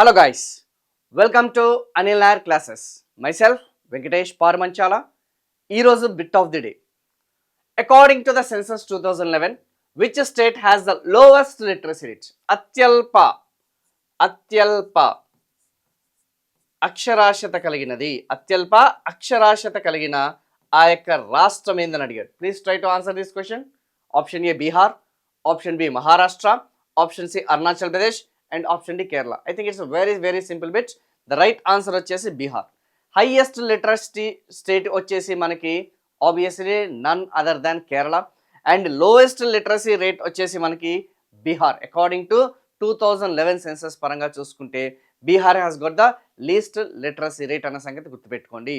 Hello guys, welcome to Anil Nair classes. Myself Venkatesh Parmanchala. Heroes bit of the day. According to the census 2011, which state has the lowest literacy rate? అత్యల్ప అక్షరాస్యత కలిగినది అత్యల్ప అక్షరాస్యత కలిగిన ఆ యొక్క రాష్ట్రం ఏందని అడిగాడు. Please try to answer this question. Option A Bihar, option B Maharashtra, option C Arunachal Pradesh and option D Kerala. I think it's very simple bit. The right answer వచ్చేసి బీహార్. హైయెస్ట్ లిటరసీ స్టేట్ వచ్చేసి మనకి obviously none other than Kerala and lowest literacy rate వచ్చేసి మనకి Bihar. According to 2011 census పరంగా చూసుకుంటే Bihar has got the least literacy rate అన్న సంగతి గుర్తుపెట్టుకోండి.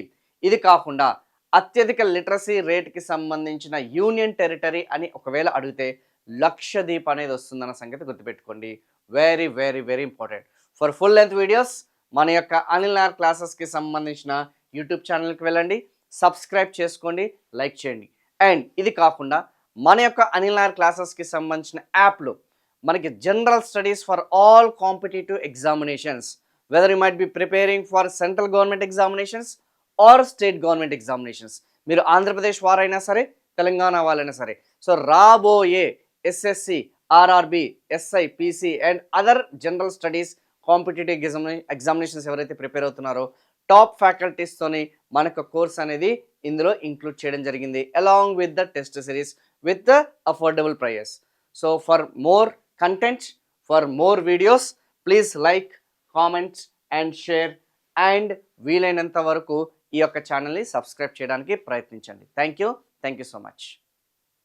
ఇది కాకుండా అత్యధిక లిటరసీ రేట్కి సంబంధించిన యూనియన్ టెరిటరీ అని ఒకవేళ అడిగితే లక్షద్వీప్ అనేది వస్తుందన్న సంగతి గుర్తుపెట్టుకోండి. Very important. For full length videos మన యొక్క అనిల్ నాయర్ క్లాసెస్కి సంబంధించిన యూట్యూబ్ ఛానల్కి వెళ్ళండి, సబ్స్క్రైబ్ చేసుకోండి, లైక్ చేయండి. అండ్ ఇది కాకుండా మన యొక్క అనిల్ నాయర్ క్లాసెస్కి సంబంధించిన యాప్లో మనకి general studies for all competitive examinations, whether you might be preparing for central government examinations or state government examinations, మీరు ఆంధ్రప్రదేశ్ వారైనా సరే తెలంగాణ వాళ్ళైనా సరే, సో రాబోయే SSC, RRB, SI, PC and other general studies competitive examinations ఎవరైతే ప్రిపేర్ అవుతున్నారో top ఫ్యాకల్టీస్తోని మనకు కోర్స్ అనేది ఇందులో ఇంక్లూడ్ చేయడం జరిగింది, along with the test series with the affordable prizes. So for more content, for more videos, please like, comment and share and వీలైనంత వరకు ఈ యొక్క ఛానల్ని సబ్స్క్రైబ్ చేయడానికి ప్రయత్నించండి. Thank you so much.